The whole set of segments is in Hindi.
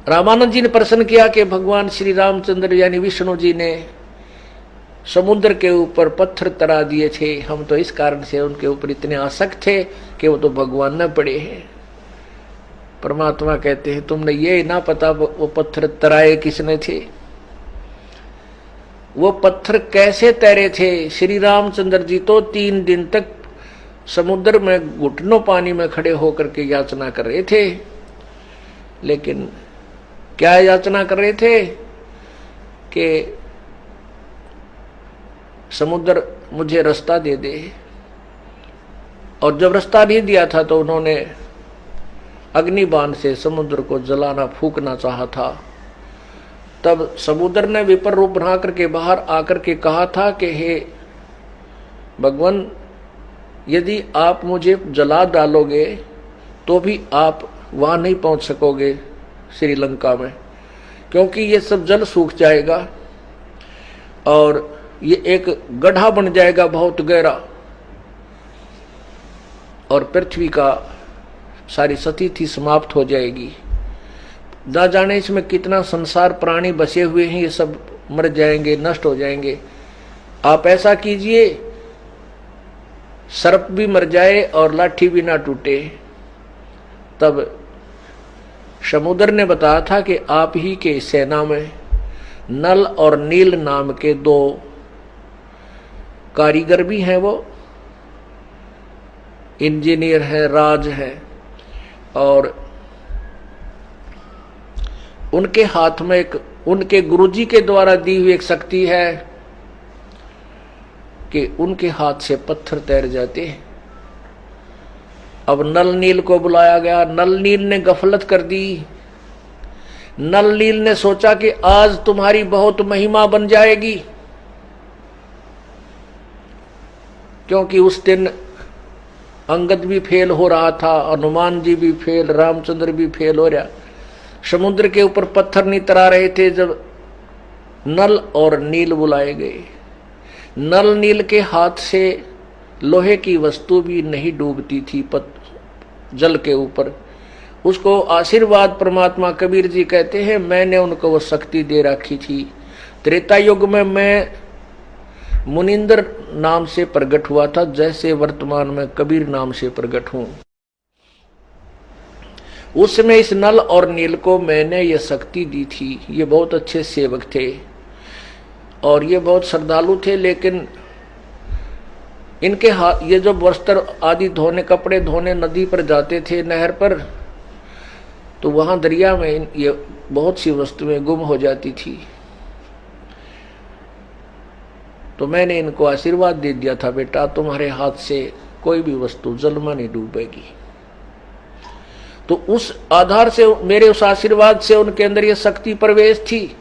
रामानंद जी ने प्रश्न किया कि भगवान श्री रामचंद्र यानी विष्णु जी ने समुद्र के ऊपर पत्थर तरा दिए थे, हम तो इस कारण से उनके ऊपर इतने आसक्त थे कि वो तो भगवान न पड़े हैं। परमात्मा कहते हैं तुमने ये ना पता वो पत्थर तराए किसने थे, वो पत्थर कैसे तैरे थे। श्री रामचंद्र जी तो 3 दिन तक समुद्र में घुटनों पानी में खड़े होकर के याचना कर रहे थे। लेकिन क्या याचना कर रहे थे कि समुद्र मुझे रास्ता दे दे, और जब रास्ता नहीं दिया था तो उन्होंने अग्निबाण से समुद्र को जलाना फूकना चाहा था। तब समुद्र ने विपर रूप बना करके बाहर आकर के कहा था कि हे भगवान, यदि आप मुझे जला डालोगे तो भी आप वहां नहीं पहुंच सकोगे श्रीलंका में, क्योंकि ये सब जल सूख जाएगा और ये एक गड्ढा बन जाएगा बहुत गहरा, और पृथ्वी का सारी स्थिति समाप्त हो जाएगी। ना जाने इसमें कितना संसार प्राणी बसे हुए हैं, ये सब मर जाएंगे, नष्ट हो जाएंगे। आप ऐसा कीजिए सर्प भी मर जाए और लाठी भी ना टूटे। तब समुद्र ने बताया था कि आप ही के सेना में नल और नील नाम के 2 कारीगर भी हैं, वो इंजीनियर हैं, राज हैं, और उनके हाथ में एक उनके गुरुजी के द्वारा दी हुई एक शक्ति है कि उनके हाथ से पत्थर तैर जाते हैं। अब नल नील को बुलाया गया। नल नील ने गफलत कर दी। नल नील ने सोचा कि आज तुम्हारी बहुत महिमा बन जाएगी, क्योंकि उस दिन अंगद भी फेल हो रहा था, हनुमान जी भी फेल, रामचंद्र भी फेल हो रहा। समुद्र के ऊपर पत्थर नहीं तरा रहे थे जब नल और नील बुलाए गए। नल नील के हाथ से लोहे की वस्तु भी नहीं डूबती थी जल के ऊपर। उसको आशीर्वाद परमात्मा कबीर जी कहते हैं, मैंने उनको वो शक्ति दे रखी थी। त्रेता युग में मैं मुनिंदर नाम से प्रकट हुआ था, जैसे वर्तमान में कबीर नाम से प्रकट हूं। उस समय इस नल और नील को मैंने ये शक्ति दी थी। ये बहुत अच्छे सेवक थे और ये बहुत श्रद्धालु थे, लेकिन इनके हाथ ये जो वस्त्र आदि धोने, कपड़े धोने नदी पर जाते थे, नहर पर, तो वहां दरिया में ये बहुत सी वस्तुएं गुम हो जाती थी। तो मैंने इनको आशीर्वाद दे दिया था, बेटा तुम्हारे हाथ से कोई भी वस्तु जल में नहीं डूबेगी। तो उस आधार से, मेरे उस आशीर्वाद से उनके अंदर ये शक्ति प्रवेश थी।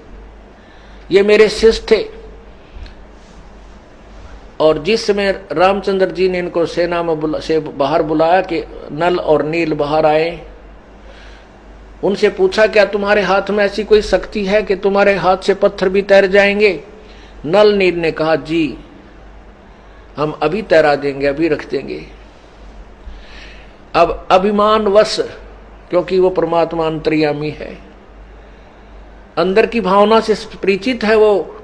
ये मेरे शिष्य थे। और जिस समय रामचंद्र जी ने इनको सेना में से बाहर बुलाया कि नल और नील बाहर आए, उनसे पूछा क्या तुम्हारे हाथ में ऐसी कोई शक्ति है कि तुम्हारे हाथ से पत्थर भी तैर जाएंगे? नल नील ने कहा जी हम अभी तैरा देंगे, अभी रख देंगे। अब अभिमानवश, क्योंकि वो परमात्मा अंतर्यामी है, अंदर की भावना से परिचित है, वो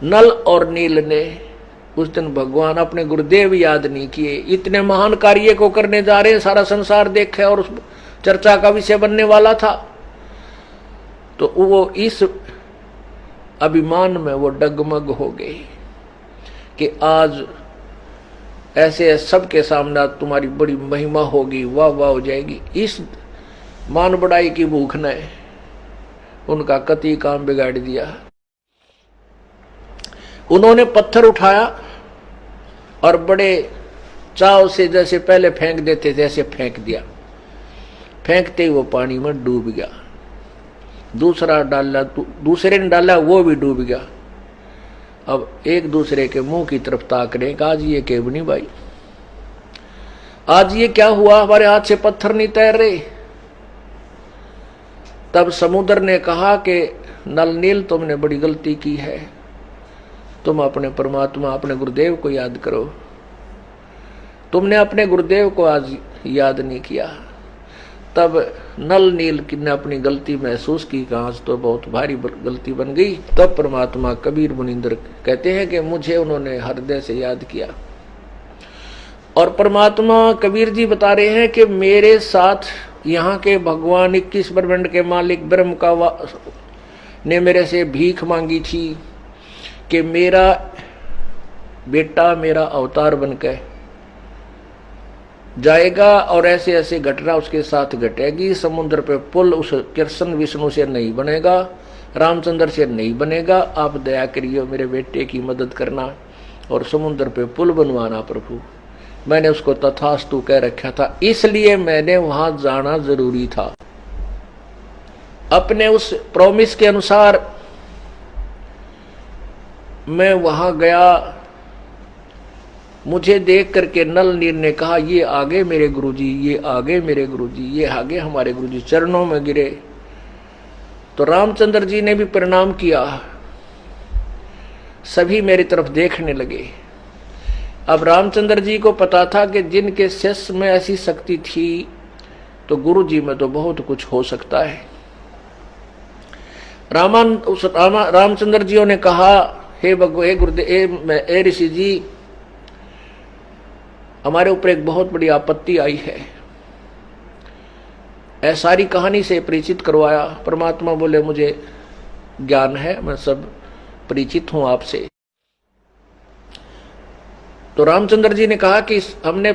नल और नील ने उस दिन भगवान अपने गुरुदेव याद नहीं किए। इतने महान कार्य को करने जा रहे हैं, सारा संसार देखे और उस चर्चा का विषय बनने वाला था, तो वो इस अभिमान में वो डगमग हो गए कि आज ऐसे सबके सामने तुम्हारी बड़ी महिमा होगी, वाह वाह हो जाएगी। इस मान बढ़ाई की भूख ने उनका कति काम बिगाड़ दिया। उन्होंने पत्थर उठाया और बड़े चाव से, जैसे पहले फेंक देते थे ऐसे फेंक दिया। फेंकते ही वो पानी में डूब गया। दूसरा डाला, दूसरे ने डाला, वो भी डूब गया। अब एक दूसरे के मुंह की तरफ ताक रहे, आज ये केवनी भाई, आज ये क्या हुआ, हमारे हाथ से पत्थर नहीं तैर रहे। तब समुद्र ने कहा कि नल नील तुमने बड़ी गलती की है, तुम अपने परमात्मा, अपने गुरुदेव को याद करो। तुमने अपने गुरुदेव को आज याद नहीं किया। तब नल नील ने अपनी गलती महसूस की कि आज तो बहुत भारी गलती बन गई। तब परमात्मा कबीर मुनिंदर कहते हैं कि मुझे उन्होंने हृदय से याद किया। और परमात्मा कबीर जी बता रहे हैं कि मेरे साथ यहाँ के भगवान 21 ब्रह्मांड के मालिक ब्रह्म का ने मेरे से भीख मांगी थी कि मेरा बेटा मेरा अवतार बनकर जाएगा और ऐसे ऐसे घटना उसके साथ घटेगी। समुद्र पे पुल उस कृष्ण विष्णु से नहीं बनेगा, रामचंद्र से नहीं बनेगा। आप दया करिए मेरे बेटे की मदद करना और समुद्र पे पुल बनवाना प्रभु। मैंने उसको तथास्तु कह रखा था, इसलिए मैंने वहां जाना जरूरी था। अपने उस प्रॉमिस के अनुसार मैं वहां गया। मुझे देख करके नल नील ने कहा, ये आगे मेरे गुरुजी, ये आगे मेरे गुरुजी, ये आगे हमारे गुरुजी। चरणों में गिरे तो रामचंद्र जी ने भी प्रणाम किया। सभी मेरी तरफ देखने लगे। अब रामचंद्र जी को पता था कि जिनके शिष्य में ऐसी शक्ति थी तो गुरु जी में तो बहुत कुछ हो सकता है। रामचंद्र जी ने कहा, हे गुरुदेव, हे ऋषि जी, हमारे ऊपर एक बहुत बड़ी आपत्ति आई है। सारी कहानी से परिचित करवाया। परमात्मा बोले, मुझे ज्ञान है, मैं सब परिचित हूं आपसे। तो रामचंद्र जी ने कहा कि हमने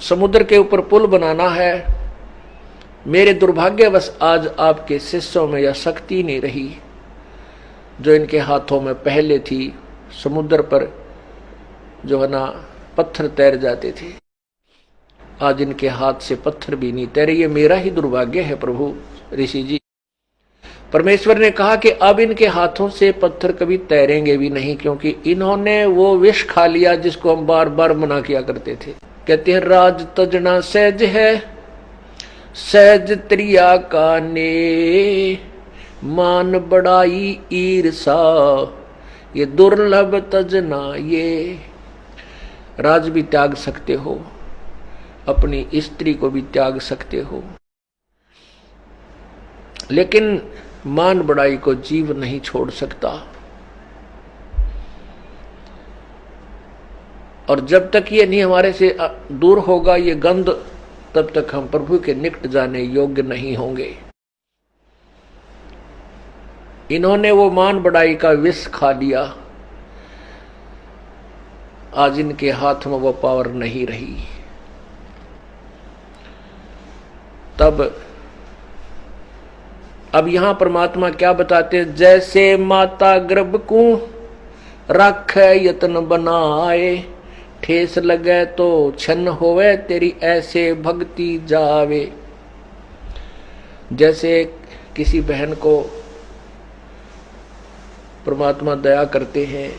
समुद्र के ऊपर पुल बनाना है। मेरे दुर्भाग्यवश आज आपके शिष्यों में यह शक्ति नहीं रही जो इनके हाथों में पहले थी। समुद्र पर जो है ना पत्थर तैर जाते थे, आज इनके हाथ से पत्थर भी नहीं तैरे। ये मेरा ही दुर्भाग्य है प्रभु ऋषि जी। परमेश्वर ने कहा कि अब इनके हाथों से पत्थर कभी तैरेंगे भी नहीं, क्योंकि इन्होंने वो विष खा लिया जिसको हम बार बार मना किया करते थे। कहते हैं, राज तजना सहज है, सहज त्रिया का ने, मान बड़ाई ईर्षा, ये दुर्लभ तजना। ये राज भी त्याग सकते हो, अपनी स्त्री को भी त्याग सकते हो, लेकिन मान बड़ाई को जीव नहीं छोड़ सकता। और जब तक ये नहीं हमारे से दूर होगा ये गंध, तब तक हम प्रभु के निकट जाने योग्य नहीं होंगे। इन्होंने वो मान बड़ाई का विष खा लिया, आज इनके हाथ में वो पावर नहीं रही। तब अब यहां परमात्मा क्या बताते हैं, जैसे माता गर्भ को रख यत्न बनाए, ठेस लगे तो छन होवे, तेरी ऐसे भक्ति जावे। जैसे किसी बहन को परमात्मा दया करते हैं,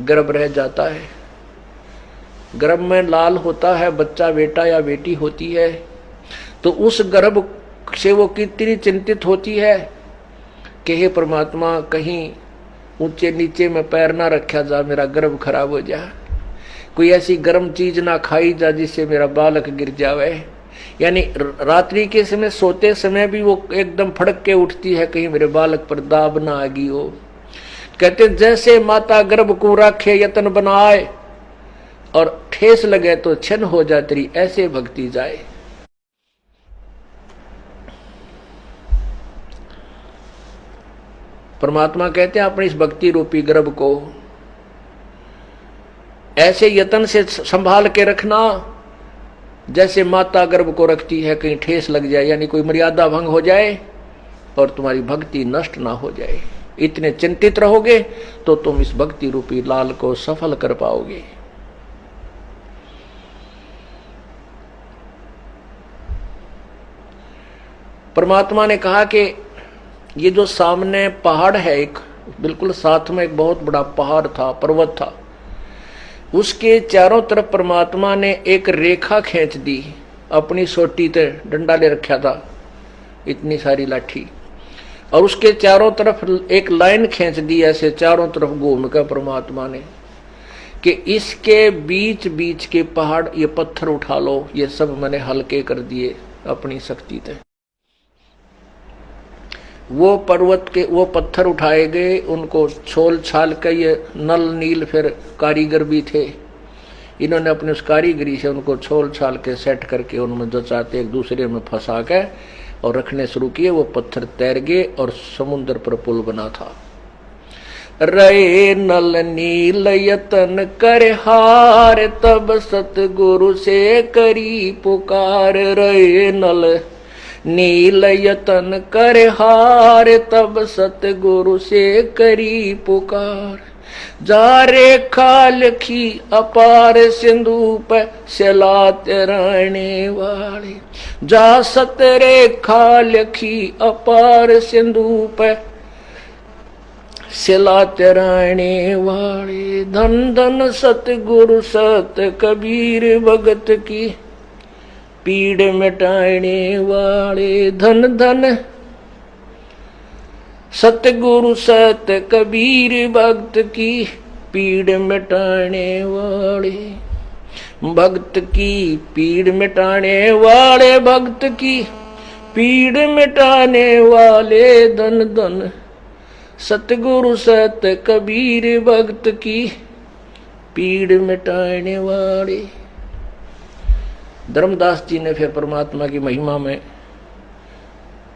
गर्भ रह जाता है, गर्भ में लाल होता है, बच्चा बेटा या बेटी होती है, तो उस गर्भ से वो कितनी चिंतित होती है कि हे परमात्मा, कहीं ऊंचे नीचे में पैर ना रखा जा, मेरा गर्भ खराब हो जा, कोई ऐसी गर्म चीज ना खाई जा जिससे मेरा बालक गिर जावे। यानी रात्रि के समय सोते समय भी वो एकदम फड़क के उठती है, कहीं मेरे बालक पर दाब ना आ गई हो। कहते जैसे माता गर्भ को रखे यत्न बनाए और ठेस लगे तो छन हो जा, तेरी ऐसे भक्ति जाए। परमात्मा कहते हैं अपनी इस भक्ति रूपी गर्भ को ऐसे यत्न से संभाल के रखना जैसे माता गर्भ को रखती है, कहीं ठेस लग जाए यानी कोई मर्यादा भंग हो जाए और तुम्हारी भक्ति नष्ट ना हो जाए। इतने चिंतित रहोगे तो तुम इस भक्ति रूपी लाल को सफल कर पाओगे। परमात्मा ने कहा कि ये जो सामने पहाड़ है, एक बिल्कुल साथ में एक बहुत बड़ा पहाड़ था, पर्वत था, उसके चारों तरफ परमात्मा ने एक रेखा खींच दी। अपनी सोटी ते डंडा ले रखा था, इतनी सारी लाठी, और उसके चारों तरफ एक लाइन खींच दी ऐसे चारों तरफ घूम कर परमात्मा ने कि इसके बीच बीच के पहाड़ ये पत्थर उठा लो, ये सब मैंने हल्के कर दिए, अपनी शक्ति थे। वो पर्वत के वो पत्थर उठाए गए, उनको छोल छाल के, ये नल नील फिर कारीगर भी थे, इन्होंने अपनी उस कारीगरी से उनको छोल छाल के सेट करके उनमें जो चाहते एक दूसरे में फंसा के और रखने शुरू किए। वो पत्थर तैर गए और समुद्र पर पुल बना था। रे नल नील यतन कर हार, तब सतगुरु से करी पुकार। रे नल नील यतन कर हार, तब सतगुरु से करी पुकार। जा रेखा लिखी अपार सिंधु पे सिला तैराने वाले। जा सत रेखा लिखी अपार सिंधु पे सिला तैराने वाले। धन धन सतगुरु सत कबीर भगत की पीड़ मिटाने वाले। धन धन सतगुरु सत कबीर भक्त की पीड़ मिटाने वाले। भक्त की पीड़ मिटाने वाले, भक्त की पीड़ मिटाने वाले। धन धन सतगुरु सत कबीर भक्त की पीड़ मिटाने वाले। धर्मदास जी ने फिर परमात्मा की महिमा में,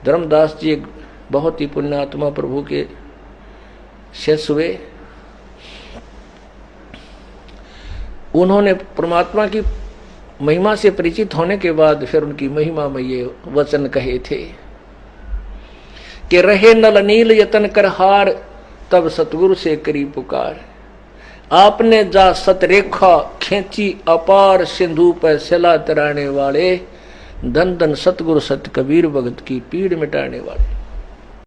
धर्मदास जी एक बहुत ही पुण्यात्मा प्रभु के शिष्य हुए। उन्होंने परमात्मा की महिमा से परिचित होने के बाद फिर उनकी महिमा में ये वचन कहे थे कि रहे नल नील यतन कर हार, तब सतगुरु से करी पुकार। आपने जा सतरेखा खींची अपार सिंधु पर सिला तैराने वाले। धन धन सतगुरु सत कबीर भगत की पीड़ मिटाने वाले।